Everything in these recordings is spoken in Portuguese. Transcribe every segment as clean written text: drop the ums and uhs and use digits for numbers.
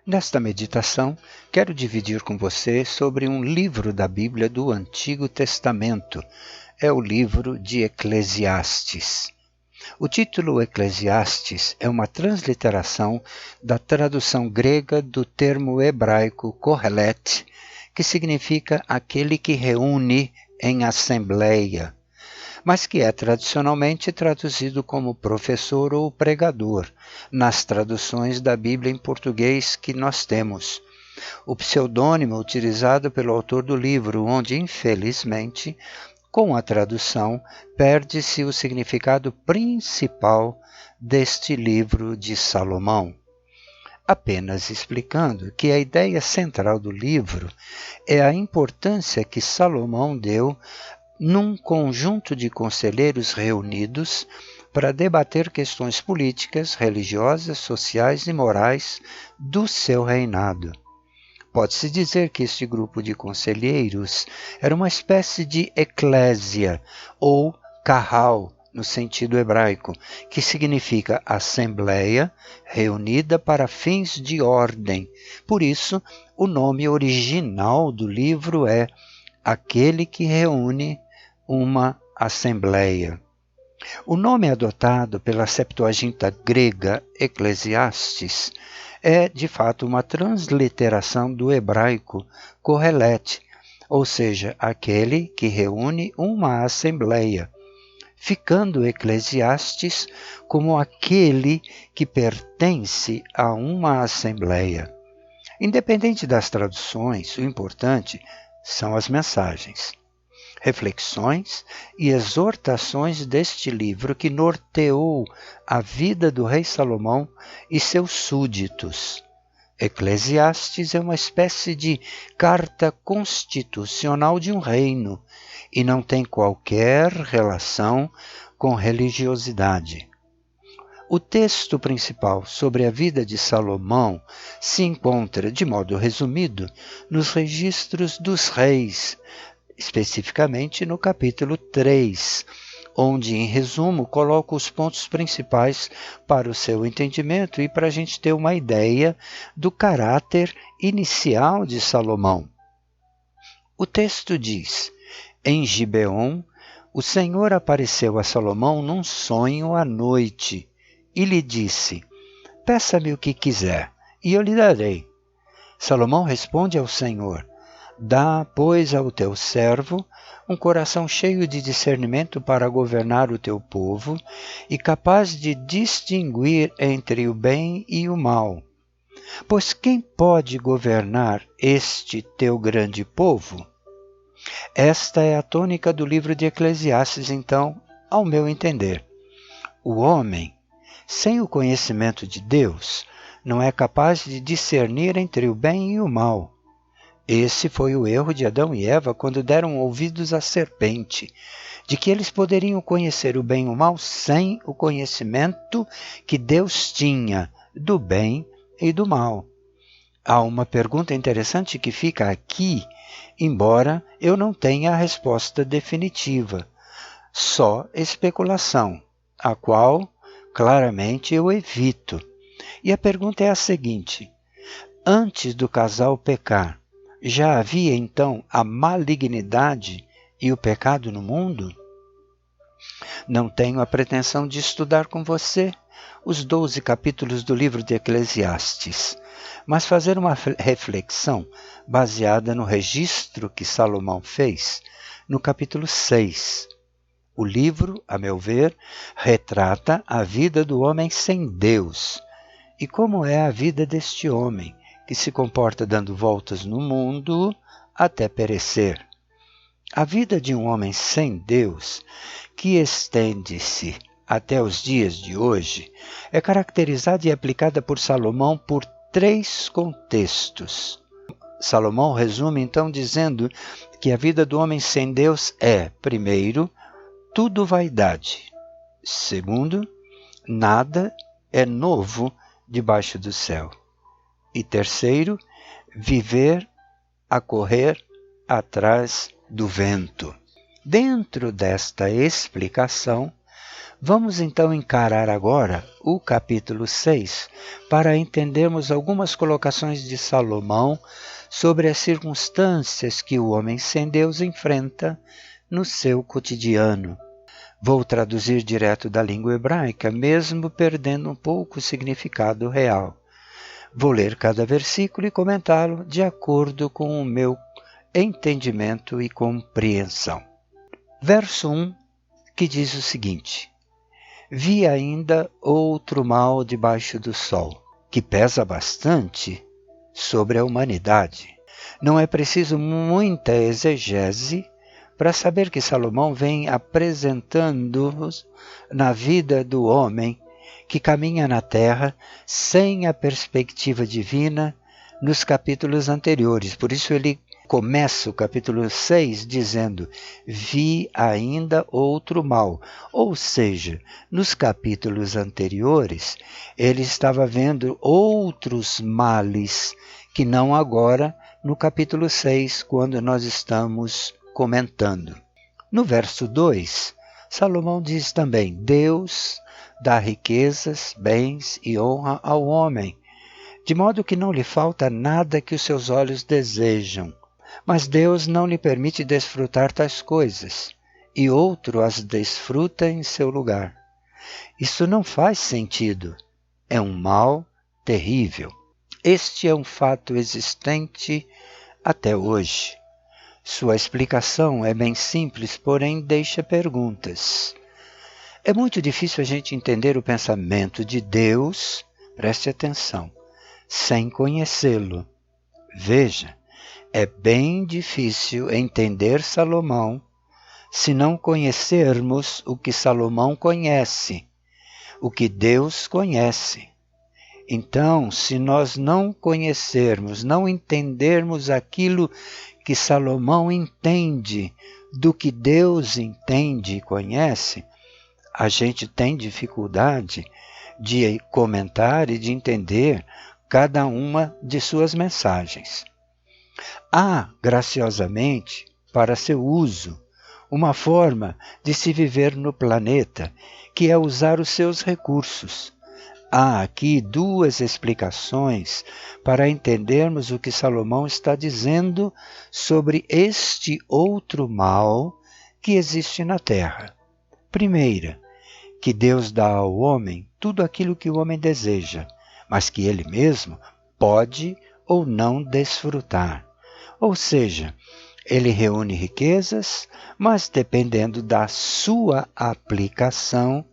Nesta meditação, quero dividir com você sobre um livro da Bíblia do Antigo Testamento. É o livro de Eclesiastes. O título Eclesiastes é uma transliteração da tradução grega do termo hebraico Kohelet, que significa aquele que reúne em assembleia, mas que é tradicionalmente traduzido como professor ou pregador, nas traduções da Bíblia em português que nós temos. O pseudônimo utilizado pelo autor do livro, onde, infelizmente, com a tradução, perde-se o significado principal deste livro de Salomão. Apenas explicando que a ideia central do livro é a importância que Salomão deu num conjunto de conselheiros reunidos para debater questões políticas, religiosas, sociais e morais do seu reinado. Pode-se dizer que este grupo de conselheiros era uma espécie de eclésia, ou kahal, no sentido hebraico, que significa assembleia reunida para fins de ordem. Por isso, o nome original do livro é Aquele que reúne uma assembleia. O nome adotado pela Septuaginta grega Eclesiastes é, de fato, uma transliteração do hebraico Kohelet, ou seja, aquele que reúne uma assembleia, ficando Eclesiastes como aquele que pertence a uma assembleia. Independente das traduções, o importante são as mensagens, reflexões e exortações deste livro que norteou a vida do rei Salomão e seus súditos. Eclesiastes é uma espécie de carta constitucional de um reino e não tem qualquer relação com religiosidade. O texto principal sobre a vida de Salomão se encontra, de modo resumido, nos registros dos reis, especificamente no capítulo 3, onde, em resumo, coloco os pontos principais para o seu entendimento e para a gente ter uma ideia do caráter inicial de Salomão. O texto diz: em Gibeon, o Senhor apareceu a Salomão num sonho à noite e lhe disse: peça-me o que quiser, e eu lhe darei. Salomão responde ao Senhor: dá, pois, ao teu servo um coração cheio de discernimento para governar o teu povo e capaz de distinguir entre o bem e o mal. Pois quem pode governar este teu grande povo? Esta é a tônica do livro de Eclesiastes, então, ao meu entender. O homem, sem o conhecimento de Deus, não é capaz de discernir entre o bem e o mal. Esse foi o erro de Adão e Eva quando deram ouvidos à serpente, de que eles poderiam conhecer o bem e o mal sem o conhecimento que Deus tinha do bem e do mal. Há uma pergunta interessante que fica aqui, embora eu não tenha a resposta definitiva, só especulação, a qual claramente eu evito. E a pergunta é a seguinte: antes do casal pecar, já havia então a malignidade e o pecado no mundo? Não tenho a pretensão de estudar com você os 12 capítulos do livro de Eclesiastes, mas fazer uma reflexão baseada no registro que Salomão fez no capítulo 6. O livro, a meu ver, retrata a vida do homem sem Deus e como é a vida deste homem, que se comporta dando voltas no mundo até perecer. A vida de um homem sem Deus, que estende-se até os dias de hoje, é caracterizada e aplicada por Salomão por 3 contextos. Salomão resume então dizendo que a vida do homem sem Deus é, primeiro, tudo vaidade. Segundo, nada é novo debaixo do céu. E terceiro, viver a correr atrás do vento. Dentro desta explicação, Vamos então encarar agora o capítulo 6 para entendermos algumas colocações de Salomão sobre as circunstâncias que o homem sem Deus enfrenta no seu cotidiano. Vou traduzir direto da língua hebraica, mesmo perdendo um pouco o significado real. Vou ler cada versículo e comentá-lo de acordo com o meu entendimento e compreensão. Verso 1, que diz o seguinte: Vi ainda outro mal debaixo do sol, que pesa bastante sobre a humanidade. Não é preciso muita exegese para saber que Salomão vem apresentando-nos na vida do homem que caminha na terra sem a perspectiva divina nos capítulos anteriores. Por isso ele começa o capítulo 6 dizendo: vi ainda outro mal. Ou seja, nos capítulos anteriores, ele estava vendo outros males, que não agora no capítulo 6, quando nós estamos comentando. No verso 2, Salomão diz também: Deus dá riquezas, bens e honra ao homem, de modo que não lhe falta nada que os seus olhos desejam. Mas Deus não lhe permite desfrutar tais coisas, e outro as desfruta em seu lugar. Isso não faz sentido. É um mal terrível. Este é um fato existente até hoje. Sua explicação é bem simples, porém deixa perguntas. É muito difícil a gente entender o pensamento de Deus, preste atenção, sem conhecê-lo. Veja, é bem difícil entender Salomão se não conhecermos o que Salomão conhece, o que Deus conhece. Então, se nós não conhecermos, não entendermos aquilo que Salomão entende do que Deus entende e conhece, a gente tem dificuldade de comentar e de entender cada uma de suas mensagens. Há, graciosamente, para seu uso, uma forma de se viver no planeta, que é usar os seus recursos. Há aqui duas explicações para entendermos o que Salomão está dizendo sobre este outro mal que existe na terra. Primeira, que Deus dá ao homem tudo aquilo que o homem deseja, mas que ele mesmo pode ou não desfrutar. Ou seja, ele reúne riquezas, mas dependendo da sua aplicação,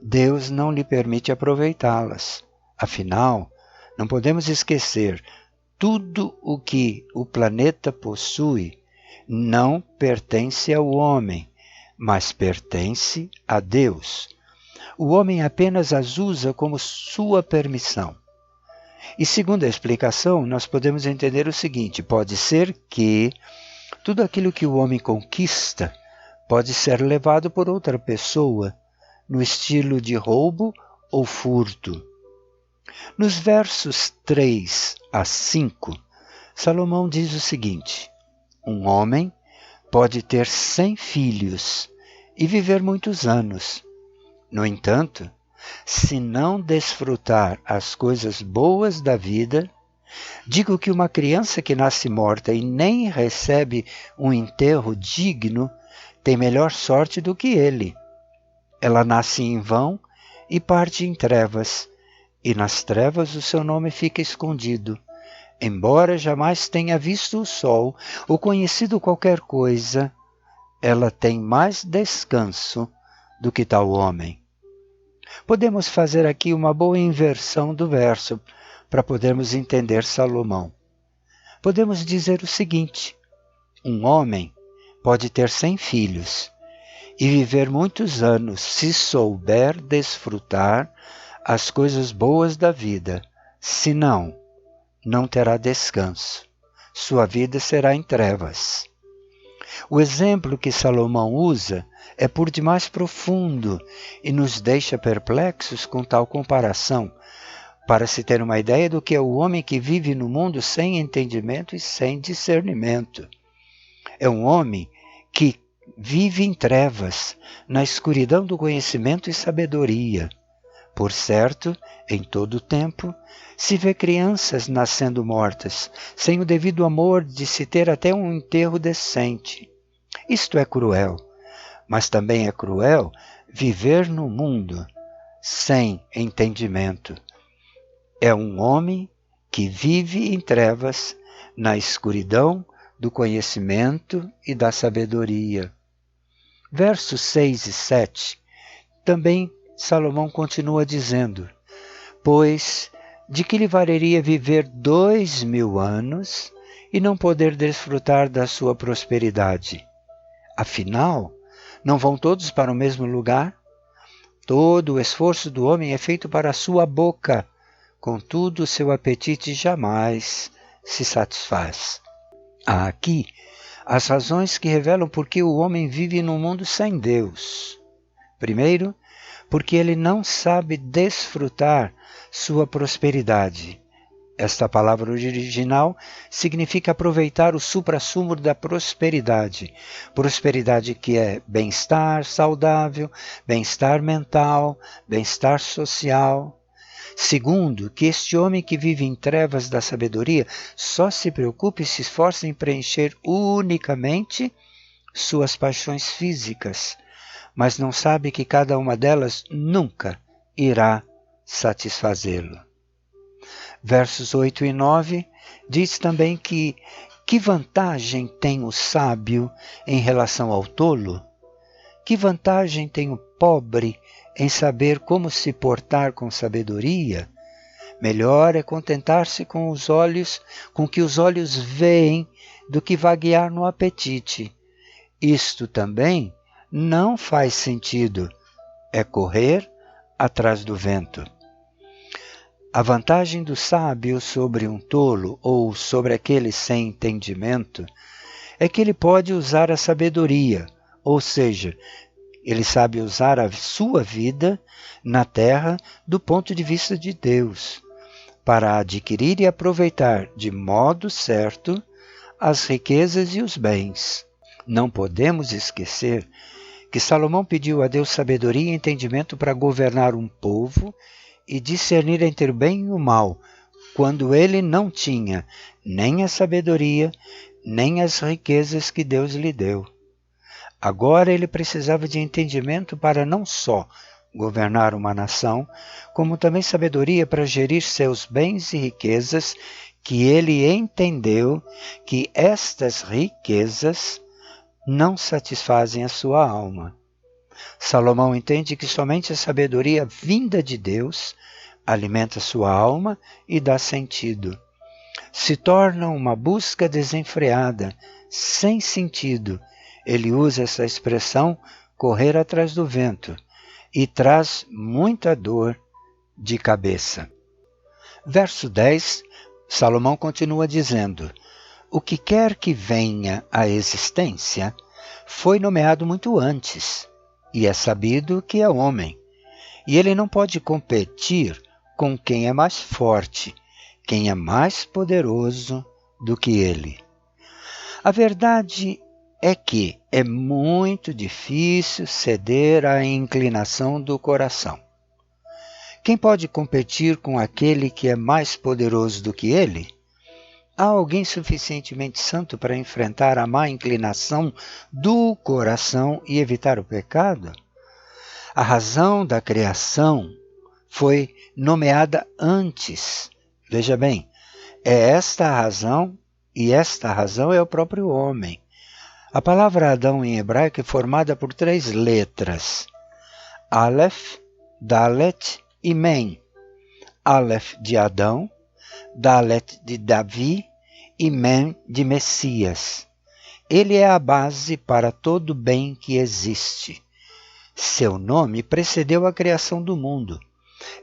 Deus não lhe permite aproveitá-las. Afinal, não podemos esquecer, tudo o que o planeta possui não pertence ao homem, mas pertence a Deus. O homem apenas as usa como sua permissão. E segundo a explicação, nós podemos entender o seguinte: pode ser que tudo aquilo que o homem conquista pode ser levado por outra pessoa, no estilo de roubo ou furto. Nos versos 3 a 5, Salomão diz o seguinte: um homem pode ter 100 filhos e viver muitos anos. No entanto, se não desfrutar as coisas boas da vida, digo que uma criança que nasce morta e nem recebe um enterro digno tem melhor sorte do que ele. Ela nasce em vão e parte em trevas, e nas trevas o seu nome fica escondido. Embora jamais tenha visto o sol ou conhecido qualquer coisa, ela tem mais descanso do que tal homem. Podemos fazer aqui uma boa inversão do verso para podermos entender Salomão. Podemos dizer o seguinte: um homem pode ter 100 filhos e viver muitos anos se souber desfrutar as coisas boas da vida. Se não, não terá descanso. Sua vida será em trevas. O exemplo que Salomão usa é por demais profundo e nos deixa perplexos com tal comparação, para se ter uma ideia do que é o homem que vive no mundo sem entendimento e sem discernimento. É um homem que vive em trevas, na escuridão do conhecimento e sabedoria. Por certo, em todo o tempo, se vê crianças nascendo mortas, sem o devido amor de se ter até um enterro decente. Isto é cruel, mas também é cruel viver no mundo sem entendimento. É um homem que vive em trevas, na escuridão do conhecimento e da sabedoria. Versos 6 e 7, também Salomão continua dizendo: pois de que lhe valeria viver 2000 anos e não poder desfrutar da sua prosperidade? Afinal, não vão todos para o mesmo lugar? Todo o esforço do homem é feito para a sua boca, contudo seu apetite jamais se satisfaz. Há aqui as razões que revelam por que o homem vive num mundo sem Deus. Primeiro, porque ele não sabe desfrutar sua prosperidade. Esta palavra original significa aproveitar o suprassumo da prosperidade. Prosperidade que é bem-estar saudável, bem-estar mental, bem-estar social. Segundo, que este homem que vive em trevas da sabedoria só se preocupa e se esforça em preencher unicamente suas paixões físicas, mas não sabe que cada uma delas nunca irá satisfazê-lo. Versos 8 e 9 diz também que vantagem tem o sábio em relação ao tolo? Que vantagem tem o pobre em saber como se portar com sabedoria? Melhor é contentar-se com o que os olhos veem, do que vaguear no apetite. Isto também não faz sentido. É correr atrás do vento. A vantagem do sábio sobre um tolo ou sobre aquele sem entendimento é que ele pode usar a sabedoria, ou seja, ele sabe usar a sua vida na terra do ponto de vista de Deus, para adquirir e aproveitar de modo certo as riquezas e os bens. Não podemos esquecer que Salomão pediu a Deus sabedoria e entendimento para governar um povo e discernir entre o bem e o mal, quando ele não tinha nem a sabedoria, nem as riquezas que Deus lhe deu. Agora ele precisava de entendimento para não só governar uma nação, como também sabedoria para gerir seus bens e riquezas, que ele entendeu que estas riquezas não satisfazem a sua alma. Salomão entende que somente a sabedoria vinda de Deus alimenta sua alma e dá sentido. Se torna uma busca desenfreada, sem sentido. Ele usa essa expressão correr atrás do vento e traz muita dor de cabeça. Verso 10, Salomão continua dizendo: o que quer que venha à existência foi nomeado muito antes, e é sabido que é homem, e ele não pode competir com quem é mais forte, quem é mais poderoso do que ele. A verdade é que é muito difícil ceder à inclinação do coração. Quem pode competir com aquele que é mais poderoso do que ele? Há alguém suficientemente santo para enfrentar a má inclinação do coração e evitar o pecado? A razão da criação foi nomeada antes. Veja bem, é esta a razão, e esta razão é o próprio homem. A palavra Adão em hebraico é formada por 3 letras: Aleph, Dalet e Mem. Aleph de Adão, Dalet de Davi e Mem de Messias. Ele é a base para todo bem que existe. Seu nome precedeu a criação do mundo.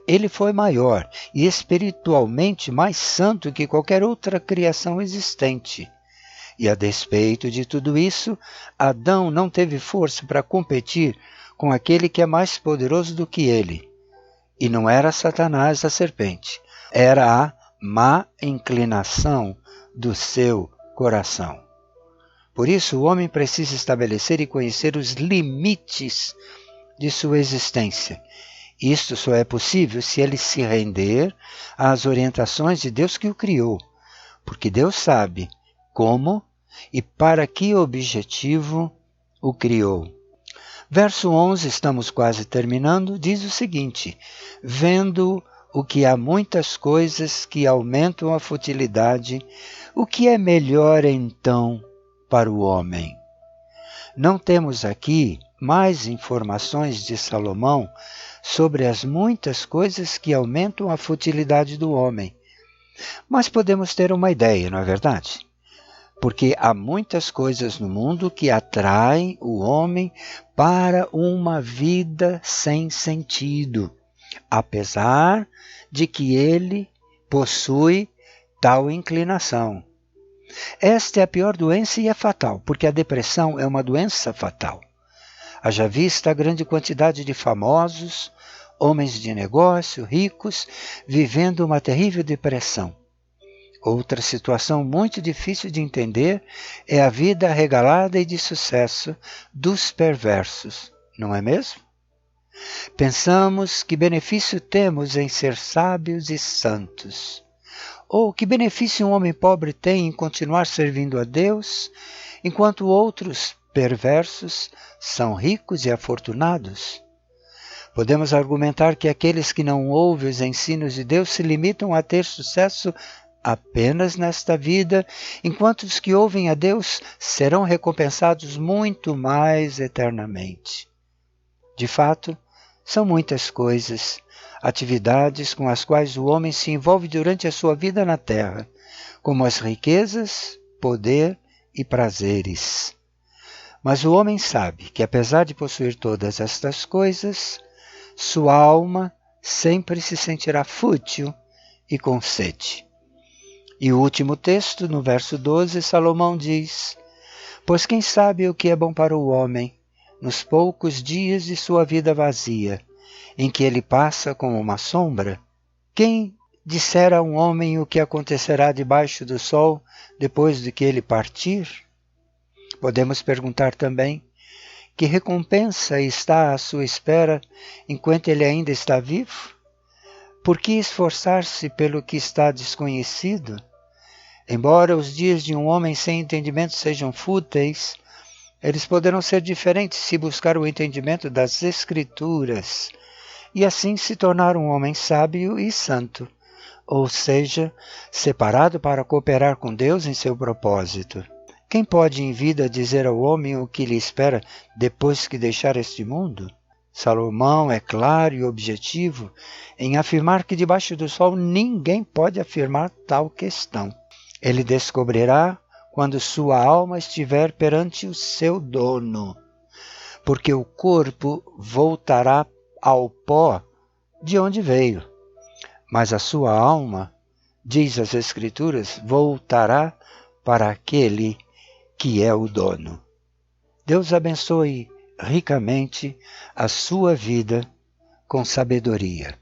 Ele foi maior e espiritualmente mais santo que qualquer outra criação existente. E a despeito de tudo isso, Adão não teve força para competir com aquele que é mais poderoso do que ele. E não era Satanás a serpente, era a má inclinação do seu coração. Por isso, o homem precisa estabelecer e conhecer os limites de sua existência. Isto só é possível se ele se render às orientações de Deus que o criou, porque Deus sabe como e para que objetivo o criou. Verso 11, estamos quase terminando, diz o seguinte: vendo o que há muitas coisas que aumentam a futilidade, o que é melhor então para o homem? Não temos aqui mais informações de Salomão sobre as muitas coisas que aumentam a futilidade do homem. Mas podemos ter uma ideia, não é verdade? Porque há muitas coisas no mundo que atraem o homem para uma vida sem sentido, apesar de que ele possui tal inclinação. Esta é a pior doença e é fatal, porque a depressão é uma doença fatal. Haja vista a grande quantidade de famosos, homens de negócio, ricos, vivendo uma terrível depressão. Outra situação muito difícil de entender é a vida regalada e de sucesso dos perversos, não é mesmo? Pensamos que benefício temos em ser sábios e santos. Ou que benefício um homem pobre tem em continuar servindo a Deus, enquanto outros perversos são ricos e afortunados? Podemos argumentar que aqueles que não ouvem os ensinos de Deus se limitam a ter sucesso apenas nesta vida, enquanto os que ouvem a Deus serão recompensados muito mais eternamente. De fato, são muitas coisas, atividades com as quais o homem se envolve durante a sua vida na terra, como as riquezas, poder e prazeres. Mas o homem sabe que, apesar de possuir todas estas coisas, sua alma sempre se sentirá fútil e com sede. E o último texto, no verso 12, Salomão diz: pois quem sabe o que é bom para o homem, nos poucos dias de sua vida vazia, em que ele passa como uma sombra? Quem disser a um homem o que acontecerá debaixo do sol depois de que ele partir? Podemos perguntar também: que recompensa está à sua espera enquanto ele ainda está vivo? Por que esforçar-se pelo que está desconhecido? Embora os dias de um homem sem entendimento sejam fúteis, eles poderão ser diferentes se buscar o entendimento das Escrituras, e assim se tornar um homem sábio e santo, ou seja, separado para cooperar com Deus em seu propósito. Quem pode em vida dizer ao homem o que lhe espera depois que deixar este mundo? Salomão é claro e objetivo em afirmar que debaixo do sol ninguém pode afirmar tal questão. Ele descobrirá quando sua alma estiver perante o seu dono, porque o corpo voltará ao pó de onde veio, mas a sua alma, diz as Escrituras, voltará para aquele que é o dono. Deus abençoe ricamente a sua vida com sabedoria.